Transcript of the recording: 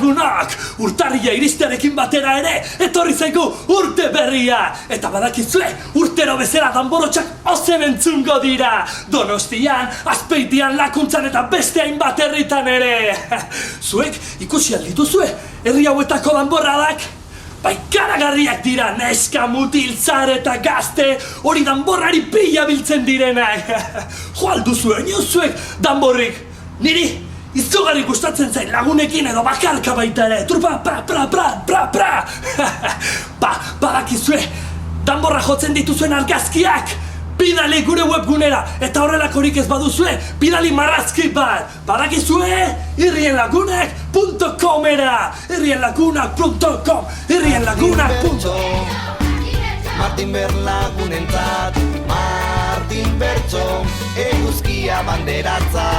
lagunak, urtarria iristearekin batera ere, etorri zaigu urte berria. Eta badakizue, urtero bezala danborotxak ozen entzungo dira. Donostian, Azpeitian, Lakuntzan eta beste hainbat herritan ere. Zuek ikusi aldituzue, herri hauetako danborradak? Bai karagarriak dira, neska, mutil, zar eta gazte, hori danborrari pila biltzen direnak. Jo alduzue, inozuek danborrik, niri izugarri gustatzen zain lagunekin edo bakarka baita ere. Turpa, pra. Badakizue, danborra jotzen dituzuen argazkiak, bidali gure webgunera, eta horrelakorik ez baduzue, bidali marrazki bat. Badakizue, irrienlagunak.comera, irrienlagunak.com, irrienlagunak.com. Martin Berlagunentzat, Martin Bertso, eguzkia banderatza.